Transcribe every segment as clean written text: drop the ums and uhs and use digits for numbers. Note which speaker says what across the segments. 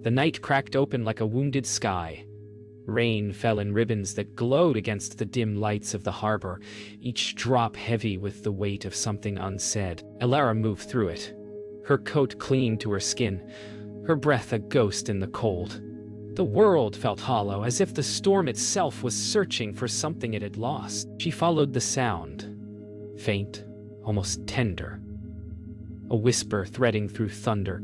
Speaker 1: The night cracked open like a wounded sky. Rain fell in ribbons that glowed against the dim lights of the harbor, each drop heavy with the weight of something unsaid. Elara moved through it, her coat clinging to her skin, her breath a ghost in the cold. The world felt hollow, as if the storm itself was searching for something it had lost. She followed the sound, faint, almost tender. A whisper threading through thunder,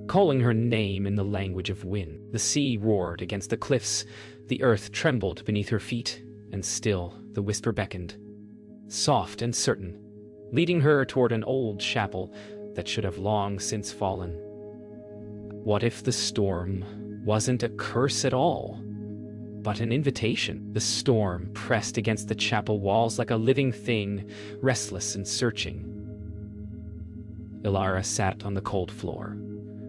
Speaker 1: calling her name in the language of wind. The sea roared against the cliffs, the earth trembled beneath her feet, and still the whisper beckoned, soft and certain, leading her toward an old chapel that should have long since fallen. What if the storm wasn't a curse at all, but an invitation? The storm pressed against the chapel walls like a living thing, restless and searching. Elara sat on the cold floor,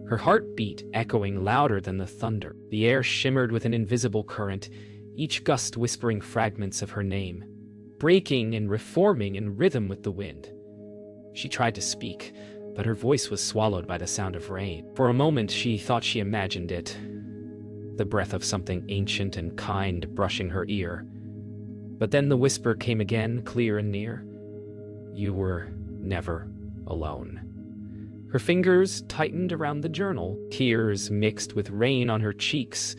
Speaker 1: her heartbeat echoing louder than the thunder. The air shimmered with an invisible current, each gust whispering fragments of her name, breaking and reforming in rhythm with the wind. She tried to speak, but her voice was swallowed by the sound of rain. For a moment she thought she imagined it, the breath of something ancient and kind brushing her ear. But then the whisper came again, clear and near. You were never alone. Her fingers tightened around the journal, tears mixed with rain on her cheeks,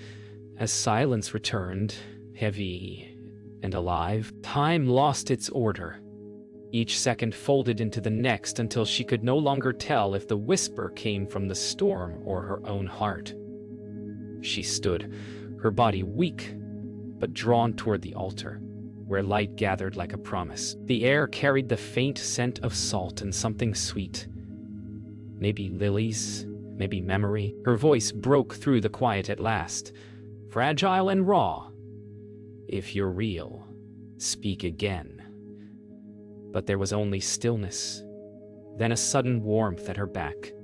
Speaker 1: as silence returned, heavy and alive. Time lost its order. Each second folded into the next until she could no longer tell if the whisper came from the storm or her own heart. She stood, her body weak, but drawn toward the altar, where light gathered like a promise. The air carried the faint scent of salt and something sweet. Maybe lilies, maybe memory. Her voice broke through the quiet at last, fragile and raw. If you're real, speak again. But there was only stillness, then a sudden warmth at her back,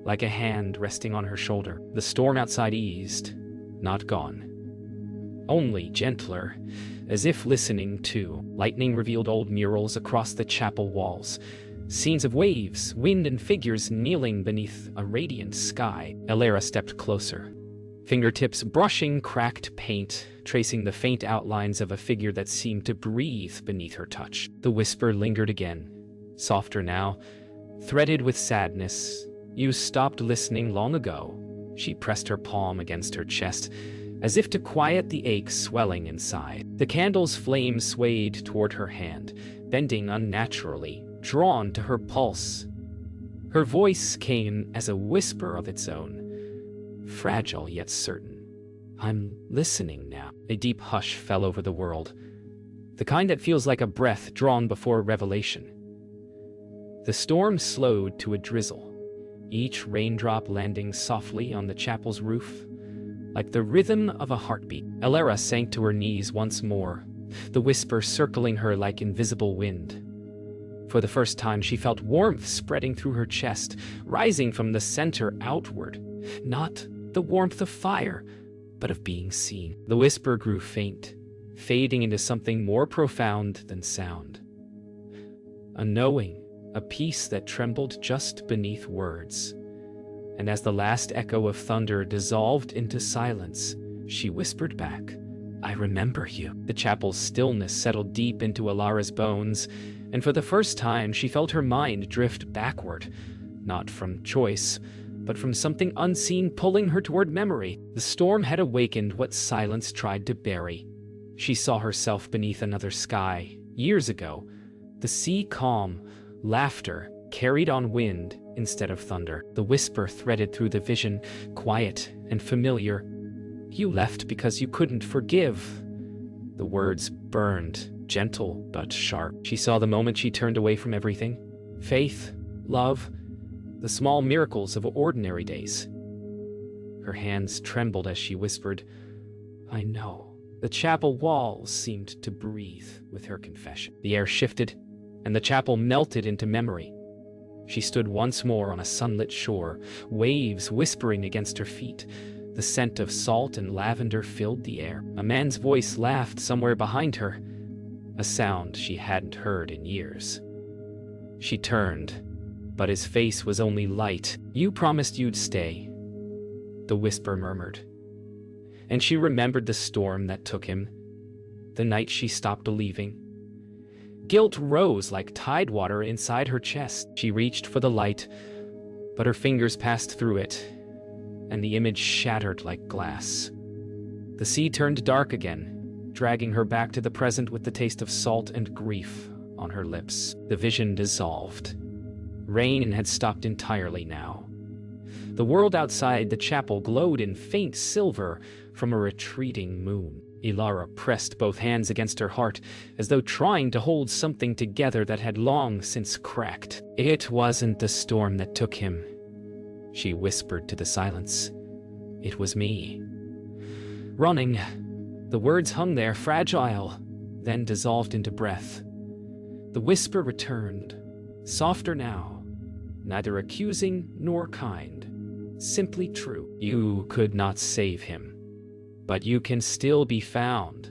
Speaker 1: like a hand resting on her shoulder. The storm outside eased, not gone, only gentler, as if listening too. Lightning revealed old murals across the chapel walls, scenes of waves, wind, and figures kneeling beneath a radiant sky. Elara stepped closer, fingertips brushing cracked paint, tracing the faint outlines of a figure that seemed to breathe beneath her touch. The whisper lingered again, softer now, threaded with sadness. You stopped listening long ago. She pressed her palm against her chest, as if to quiet the ache swelling inside. The candle's flame swayed toward her hand, bending unnaturally, drawn to her pulse. Her voice came as a whisper of its own, fragile yet certain. I'm listening now. A deep hush fell over the world, the kind that feels like a breath drawn before revelation. The storm slowed to a drizzle, each raindrop landing softly on the chapel's roof, like the rhythm of a heartbeat. Elara sank to her knees once more, the whisper circling her like invisible wind. For the first time, she felt warmth spreading through her chest, rising from the center outward. Not the warmth of fire, but of being seen. The whisper grew faint, fading into something more profound than sound. A knowing, a peace that trembled just beneath words. And as the last echo of thunder dissolved into silence, she whispered back, I remember you. The chapel's stillness settled deep into Elara's bones, and for the first time she felt her mind drift backward, not from choice, but from something unseen pulling her toward memory. The storm had awakened what silence tried to bury. She saw herself beneath another sky, years ago. The sea calm, laughter carried on wind instead of thunder. The whisper threaded through the vision, quiet and familiar. You left because you couldn't forgive. The words burned, gentle but sharp. She saw the moment she turned away from everything. Faith, love, the small miracles of ordinary days. Her hands trembled as she whispered, I know. The chapel walls seemed to breathe with her confession. The air shifted, and the chapel melted into memory. She stood once more on a sunlit shore, waves whispering against her feet. The scent of salt and lavender filled the air. A man's voice laughed somewhere behind her, a sound she hadn't heard in years. She turned, but his face was only light. You promised you'd stay. the whisper murmured. And she remembered the storm that took him, the night she stopped believing. Guilt rose like tidewater inside her chest. She reached for the light, but her fingers passed through it, and the image shattered like glass. The sea turned dark again, dragging her back to the present with the taste of salt and grief on her lips. The vision dissolved. Rain had stopped entirely now. The world outside the chapel glowed in faint silver from a retreating moon. Ilara pressed both hands against her heart, as though trying to hold something together that had long since cracked. It wasn't the storm that took him, she whispered to the silence. It was me. Running. The words hung there, fragile, then dissolved into breath. The whisper returned, softer now, neither accusing nor kind, simply true. You could not save him, but you can still be found.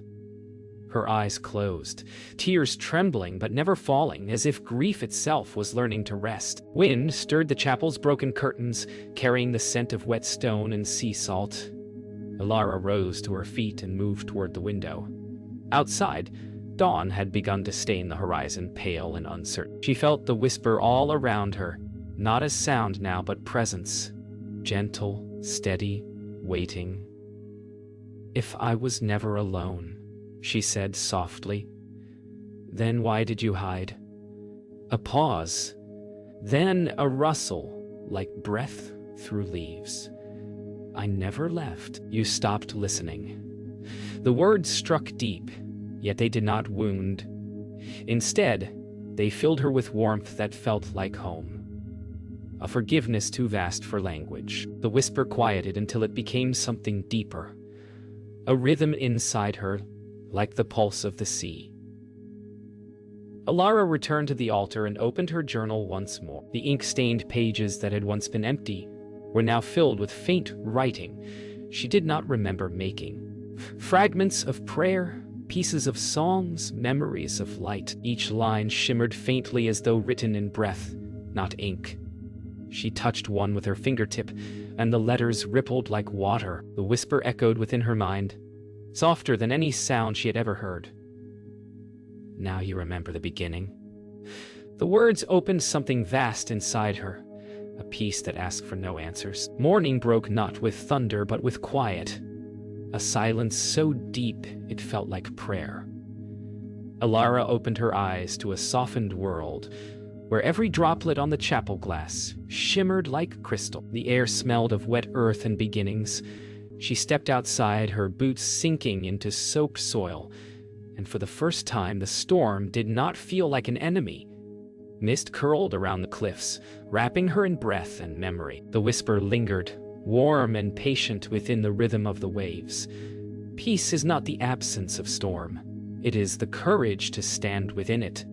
Speaker 1: Her eyes closed, tears trembling but never falling, as if grief itself was learning to rest. Wind stirred the chapel's broken curtains, carrying the scent of wet stone and sea salt. Ilara rose to her feet and moved toward the window. Outside, dawn had begun to stain the horizon, pale and uncertain. She felt the whisper all around her, not as sound now, but presence. Gentle, steady, waiting. If I was never alone, she said softly, then why did you hide? A pause, then a rustle, like breath through leaves. I never left. You stopped listening. The words struck deep, yet they did not wound. Instead, they filled her with warmth that felt like home. A forgiveness too vast for language. The whisper quieted until it became something deeper. A rhythm inside her, like the pulse of the sea. Ilara returned to the altar and opened her journal once more. The ink-stained pages that had once been empty were now filled with faint writing she did not remember making. Fragments of prayer, pieces of songs, memories of light. Each line shimmered faintly as though written in breath, not ink. She touched one with her fingertip, and the letters rippled like water. The whisper echoed within her mind, softer than any sound she had ever heard. Now you remember the beginning. The words opened something vast inside her, a peace that asked for no answers. Morning broke not with thunder, but with quiet, a silence so deep it felt like prayer. Ilara opened her eyes to a softened world, where every droplet on the chapel glass shimmered like crystal. The air smelled of wet earth and beginnings. She stepped outside, her boots sinking into soaked soil, and for the first time the storm did not feel like an enemy. Mist curled around the cliffs, wrapping her in breath and memory. The whisper lingered, warm and patient within the rhythm of the waves. Peace is not the absence of storm. It is the courage to stand within it.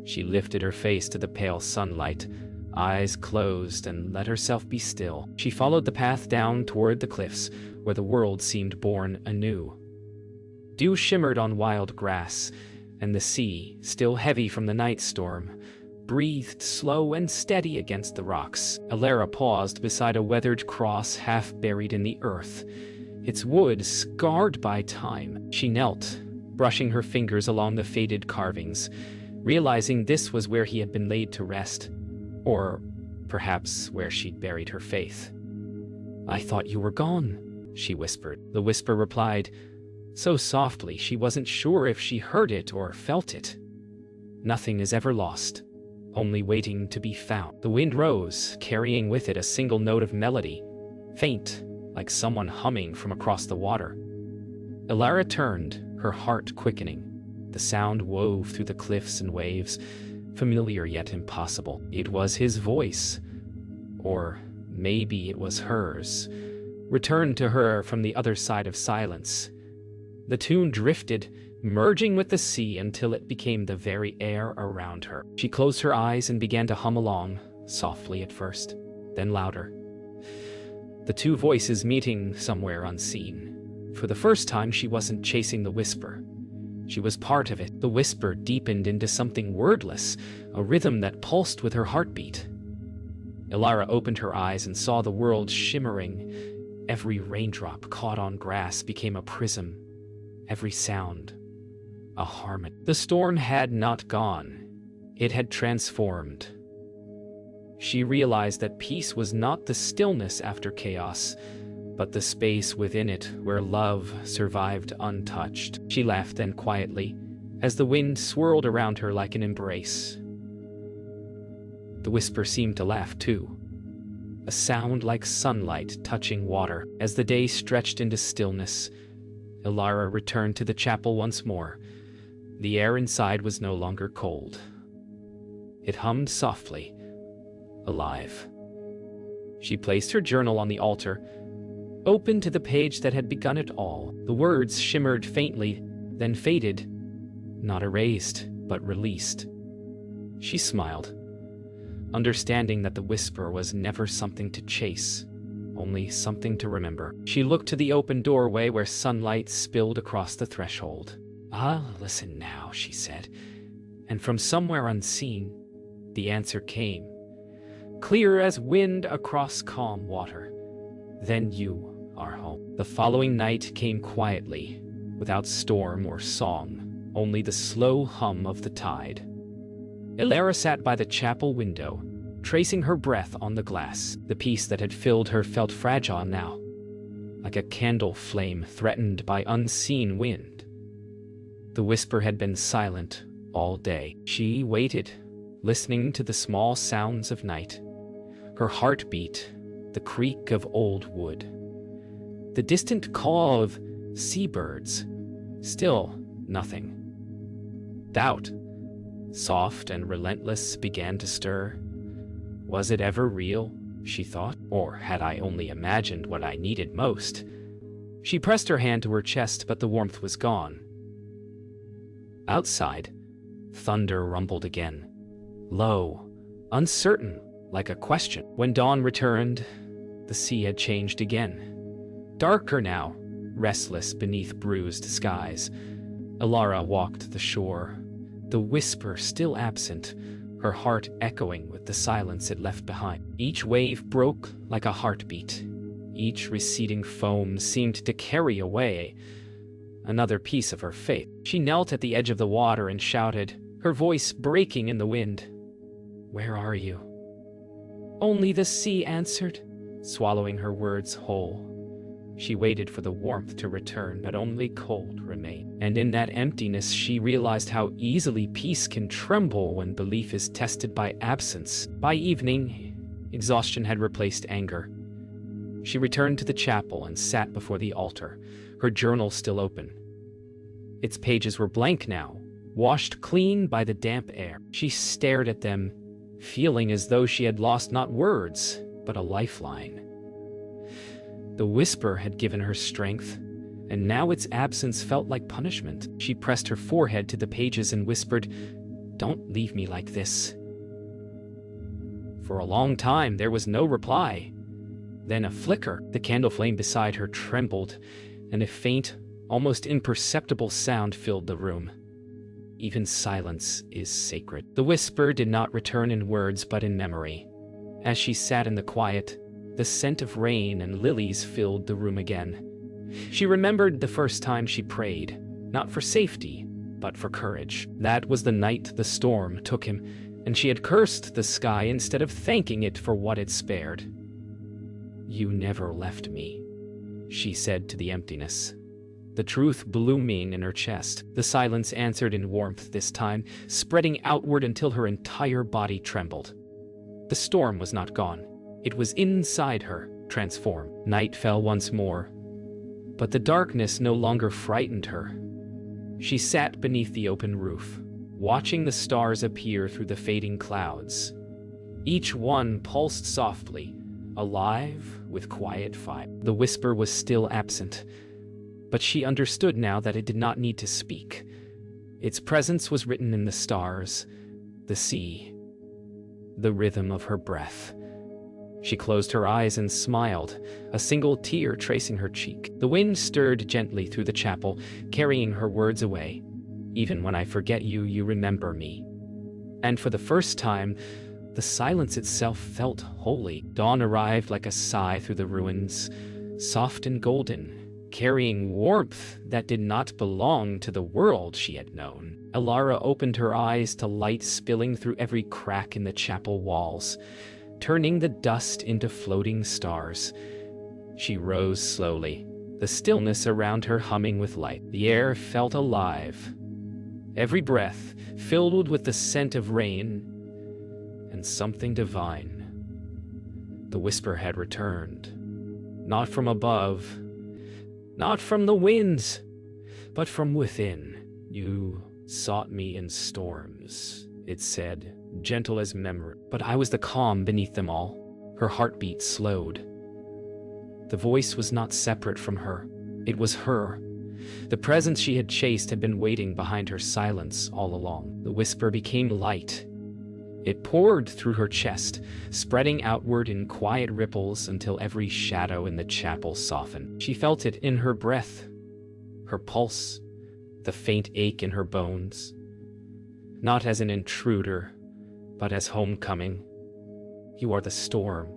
Speaker 1: She lifted her face to the pale sunlight, eyes closed, and let herself be still. She followed the path down toward the cliffs, where the world seemed born anew. Dew shimmered on wild grass, and the sea, still heavy from the night storm, breathed slow and steady against the rocks. Ilara paused beside a weathered cross half buried in the earth, its wood scarred by time. She knelt, brushing her fingers along the faded carvings, realizing this was where he had been laid to rest, or perhaps where she'd buried her faith. I thought you were gone, she whispered. The whisper replied, so softly she wasn't sure if she heard it or felt it. Nothing is ever lost, only waiting to be found. The wind rose, carrying with it a single note of melody, faint, like someone humming from across the water. Ilara turned, her heart quickening. The sound wove through the cliffs and waves, familiar yet impossible. It was his voice, or maybe it was hers, returned to her from the other side of silence. The tune drifted, merging with the sea until it became the very air around her. She closed her eyes and began to hum along, softly at first, then louder. The two voices meeting somewhere unseen. For the first time, she wasn't chasing the whisper. She was part of it. The whisper deepened into something wordless, a rhythm that pulsed with her heartbeat. Ilara opened her eyes and saw the world shimmering, Every raindrop caught on grass became a prism, every sound a harmony. The storm had not gone. It had transformed. She realized that peace was not the stillness after chaos, but the space within it where love survived untouched. She laughed then quietly, as the wind swirled around her like an embrace. The whisper seemed to laugh too, a sound like sunlight touching water. As the day stretched into stillness, Ilara returned to the chapel once more. The air inside was no longer cold. It hummed softly, alive. She placed her journal on the altar, open to the page that had begun it all. The words shimmered faintly, then faded, not erased, but released. She smiled, understanding that the whisper was never something to chase, only something to remember. She looked to the open doorway where sunlight spilled across the threshold. "Ah, listen now," she said, and from somewhere unseen, the answer came, clear as wind across calm water. "Then you are home." The following night came quietly, without storm or song, only the slow hum of the tide. Ilara sat by the chapel window, tracing her breath on the glass. The peace that had filled her felt fragile now, like a candle flame threatened by unseen wind. The whisper had been silent all day. She waited, listening to the small sounds of night. Her heartbeat, the creak of old wood, the distant call of seabirds. Still nothing. Doubt, soft and relentless, began to stir. Was it ever real, she thought, or had I only imagined what I needed most? She pressed her hand to her chest, but the warmth was gone. Outside, thunder rumbled again, low, uncertain, like a question. When dawn returned, the sea had changed again. Darker now, restless beneath bruised skies. Ilara walked the shore, the whisper still absent, her heart echoing with the silence it left behind. Each wave broke like a heartbeat. Each receding foam seemed to carry away another piece of her faith. She knelt at the edge of the water and shouted, her voice breaking in the wind. "Where are you?" Only the sea answered, swallowing her words whole. She waited for the warmth to return, but only cold remained. And in that emptiness, she realized how easily peace can tremble when belief is tested by absence. By evening, exhaustion had replaced anger. She returned to the chapel and sat before the altar, her journal still open. Its pages were blank now, washed clean by the damp air. She stared at them, feeling as though she had lost not words, but a lifeline. The whisper had given her strength, and now its absence felt like punishment. She pressed her forehead to the pages and whispered, "Don't leave me like this." For a long time, there was no reply. Then a flicker. The candle flame beside her trembled, and a faint, almost imperceptible sound filled the room. Even silence is sacred. The whisper did not return in words, but in memory. As she sat in the quiet, the scent of rain and lilies filled the room again. She remembered the first time she prayed, not for safety, but for courage. That was the night the storm took him, and she had cursed the sky instead of thanking it for what it spared. "You never left me," she said to the emptiness, the truth blooming in her chest. The silence answered in warmth this time, spreading outward until her entire body trembled. The storm was not gone. It was inside her, transformed. Night fell once more, but the darkness no longer frightened her. She sat beneath the open roof, watching the stars appear through the fading clouds. Each one pulsed softly, alive with quiet fire. The whisper was still absent, but she understood now that it did not need to speak. Its presence was written in the stars, the sea, the rhythm of her breath. She closed her eyes and smiled, a single tear tracing her cheek. The wind stirred gently through the chapel, carrying her words away. "Even when I forget you, you remember me." And for the first time, the silence itself felt holy. Dawn arrived like a sigh through the ruins, soft and golden, carrying warmth that did not belong to the world she had known. Alara opened her eyes to light spilling through every crack in the chapel walls, turning the dust into floating stars. She rose slowly, the stillness around her humming with light. The air felt alive, every breath filled with the scent of rain and something divine. The whisper had returned, not from above, not from the winds, but from within. You sought me in storms, it said, gentle as memory. But I was the calm beneath them all. Her heartbeat slowed. The voice was not separate from her. It was her. The presence she had chased had been waiting behind her silence all along. The whisper became light. It poured through her chest, spreading outward in quiet ripples until every shadow in the chapel softened. She felt it in her breath, her pulse, the faint ache in her bones. Not as an intruder, but as homecoming. You are the storm,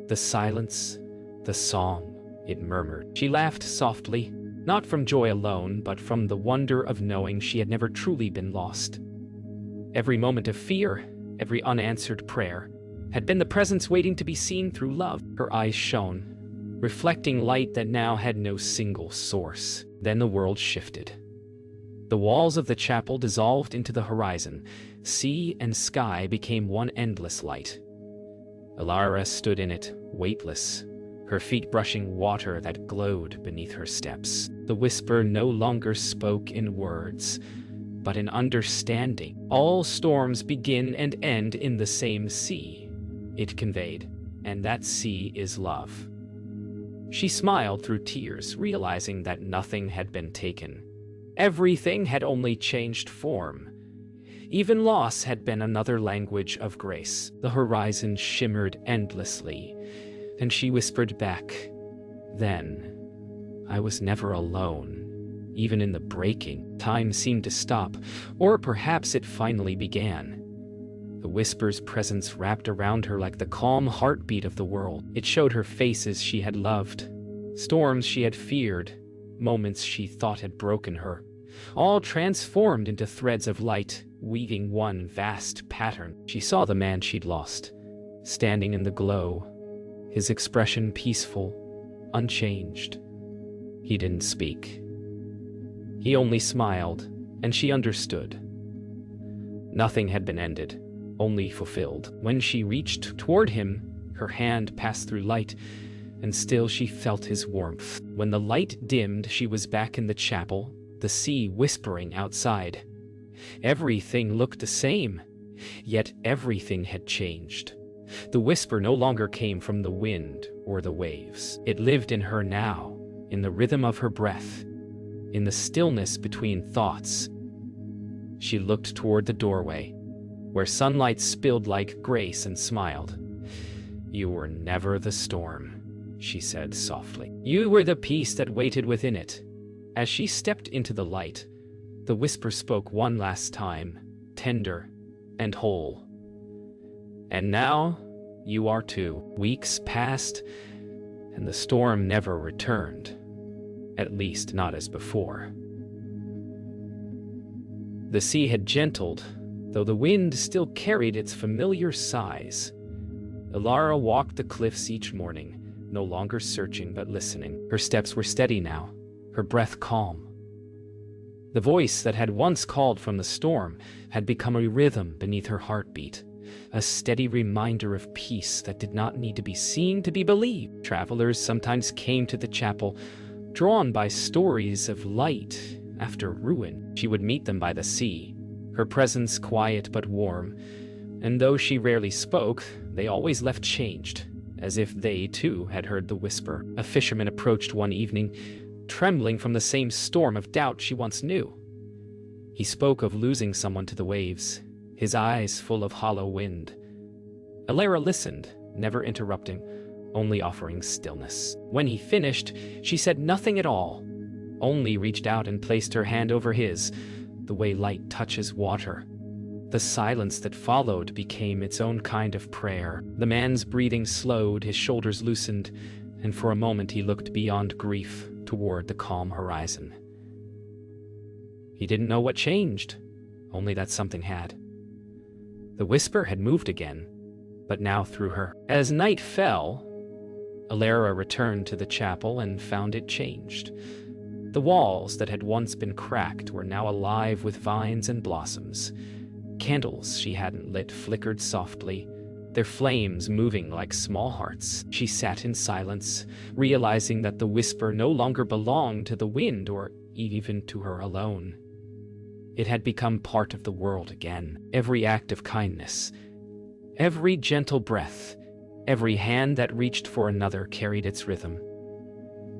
Speaker 1: the silence, the song, it murmured. She laughed softly, not from joy alone, but from the wonder of knowing she had never truly been lost. Every moment of fear, every unanswered prayer, had been the presence waiting to be seen through love. Her eyes shone, reflecting light that now had no single source. Then the world shifted. The walls of the chapel dissolved into the horizon. Sea and sky became one endless light. Alara stood in it, weightless, her feet brushing water that glowed beneath her steps. The whisper no longer spoke in words, but in understanding. All storms begin and end in the same sea, it conveyed, and that sea is love. She smiled through tears, realizing that nothing had been taken. Everything had only changed form. Even loss had been another language of grace. The horizon shimmered endlessly, and she whispered back, "Then, I was never alone, even in the breaking." Time seemed to stop, or perhaps it finally began. The whisper's presence wrapped around her like the calm heartbeat of the world. It showed her faces she had loved, storms she had feared, moments she thought had broken her, all transformed into threads of light, weaving one vast pattern. She saw the man she'd lost, standing in the glow, his expression peaceful, unchanged. He didn't speak. He only smiled, and she understood. Nothing had been ended, only fulfilled. When she reached toward him, her hand passed through light, and still she felt his warmth. When the light dimmed, she was back in the chapel, the sea whispering outside. Everything looked the same, yet everything had changed. The whisper no longer came from the wind or the waves. It lived in her now, in the rhythm of her breath, in the stillness between thoughts. She looked toward the doorway, where sunlight spilled like grace, and smiled. "You were never the storm," she said softly. "You were the peace that waited within it." As she stepped into the light, the whisper spoke one last time, tender and whole. "And now, you are too." Weeks passed, and the storm never returned. At least not as before. The sea had gentled, though the wind still carried its familiar sighs. Alara walked the cliffs each morning, no longer searching but listening. Her steps were steady now, her breath calm. The voice that had once called from the storm had become a rhythm beneath her heartbeat, a steady reminder of peace that did not need to be seen to be believed. Travelers sometimes came to the chapel, drawn by stories of light after ruin. She would meet them by the sea, her presence quiet but warm, and though she rarely spoke, they always left changed, as if they too had heard the whisper. A fisherman approached one evening, trembling from the same storm of doubt she once knew. He spoke of losing someone to the waves, his eyes full of hollow wind. Alara listened, never interrupting, only offering stillness. When he finished, she said nothing at all, only reached out and placed her hand over his, the way light touches water. The silence that followed became its own kind of prayer. The man's breathing slowed, his shoulders loosened, and for a moment he looked beyond grief toward the calm horizon. He didn't know what changed, only that something had. The whisper had moved again, but now through her. As night fell, Alara returned to the chapel and found it changed. The walls that had once been cracked were now alive with vines and blossoms. Candles she hadn't lit flickered softly, their flames moving like small hearts. She sat in silence, realizing that the whisper no longer belonged to the wind or even to her alone. It had become part of the world again. Every act of kindness, every gentle breath, every hand that reached for another carried its rhythm.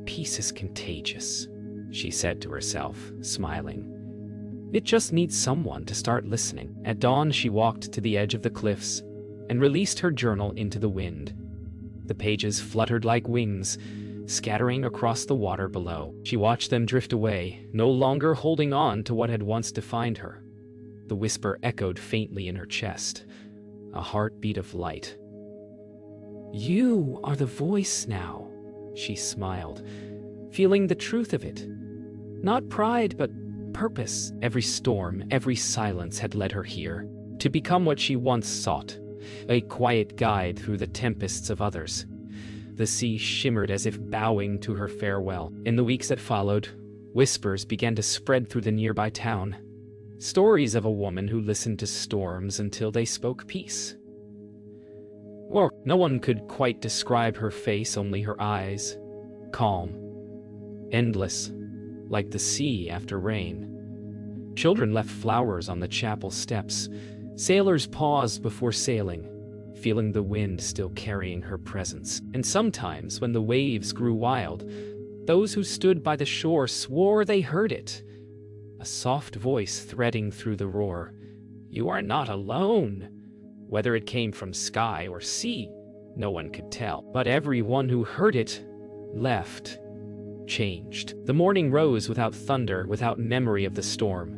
Speaker 1: Peace is contagious, she said to herself, smiling. It just needs someone to start listening. At dawn, she walked to the edge of the cliffs and released her journal into the wind. The pages fluttered like wings, scattering across the water below. She watched them drift away, no longer holding on to what had once defined her. The whisper echoed faintly in her chest, a heartbeat of light. "You are the voice now," she smiled, feeling the truth of it. Not pride, but purpose. Every storm, every silence had led her here, to become what she once sought, a quiet guide through the tempests of others. The sea shimmered as if bowing to her farewell. In the weeks that followed, whispers began to spread through the nearby town. Stories of a woman who listened to storms until they spoke peace. Or no one could quite describe her face, only her eyes. Calm, endless, like the sea after rain. Children left flowers on the chapel steps. Sailors paused before sailing, feeling the wind still carrying her presence. And sometimes, when the waves grew wild, those who stood by the shore swore they heard it. A soft voice threading through the roar. "You are not alone." Whether it came from sky or sea, no one could tell. But everyone who heard it left, changed. The morning rose without thunder, without memory of the storm.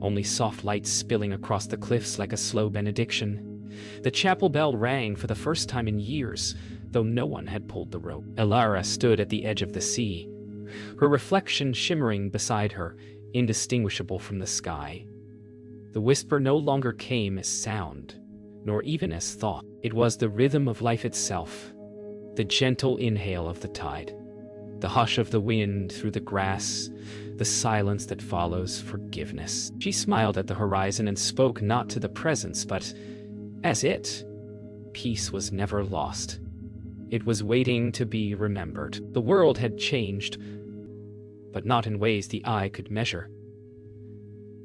Speaker 1: Only soft light spilling across the cliffs like a slow benediction. The chapel bell rang for the first time in years, though no one had pulled the rope. Alara stood at the edge of the sea, her reflection shimmering beside her, indistinguishable from the sky. The whisper no longer came as sound, nor even as thought. It was the rhythm of life itself, the gentle inhale of the tide, the hush of the wind through the grass, the silence that follows forgiveness. She smiled at the horizon and spoke not to the presence, but as it. Peace was never lost. It was waiting to be remembered. The world had changed, but not in ways the eye could measure.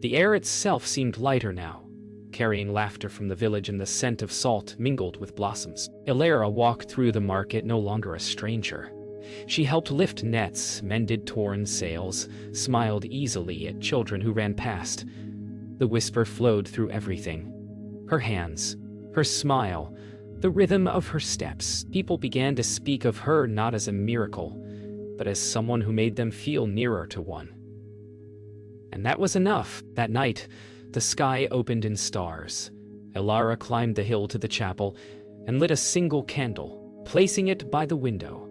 Speaker 1: The air itself seemed lighter now, carrying laughter from the village and the scent of salt mingled with blossoms. Alara walked through the market, no longer a stranger. She helped lift nets, mended torn sails, smiled easily at children who ran past. The whisper flowed through everything. Her hands, her smile, the rhythm of her steps. People began to speak of her not as a miracle, but as someone who made them feel nearer to one. And that was enough. That night, the sky opened in stars. Alara climbed the hill to the chapel and lit a single candle, placing it by the window.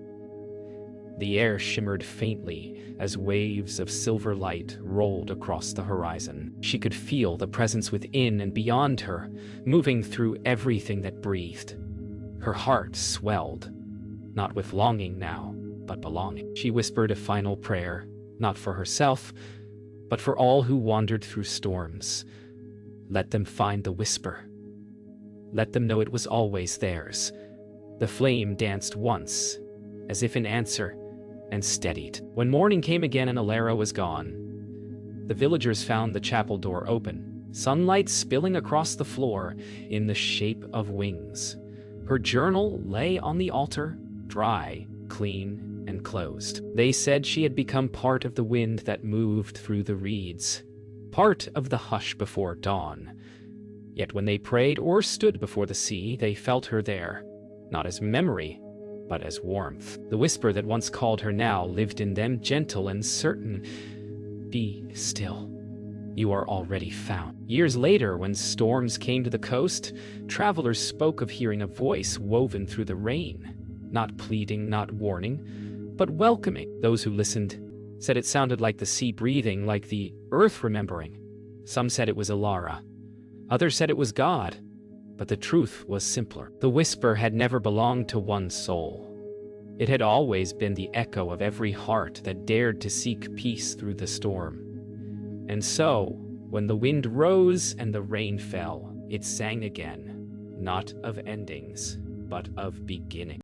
Speaker 1: The air shimmered faintly as waves of silver light rolled across the horizon. She could feel the presence within and beyond her, moving through everything that breathed. Her heart swelled, not with longing now, but belonging. She whispered a final prayer, not for herself, but for all who wandered through storms. Let them find the whisper. Let them know it was always theirs. The flame danced once, as if in answer, and steadied. When morning came again and Alara was gone, the villagers found the chapel door open, sunlight spilling across the floor in the shape of wings. Her journal lay on the altar, dry, clean, and closed. They said she had become part of the wind that moved through the reeds, part of the hush before dawn. Yet when they prayed or stood before the sea, they felt her there, not as memory, but as warmth. The whisper that once called her now lived in them, gentle and certain. Be still. You are already found. Years later, when storms came to the coast, travelers spoke of hearing a voice woven through the rain, not pleading, not warning, but welcoming. Those who listened said it sounded like the sea breathing, like the earth remembering. Some said it was Alara. Others said it was God. But the truth was simpler. The whisper had never belonged to one soul. It had always been the echo of every heart that dared to seek peace through the storm. And so, when the wind rose and the rain fell, it sang again, not of endings, but of beginnings.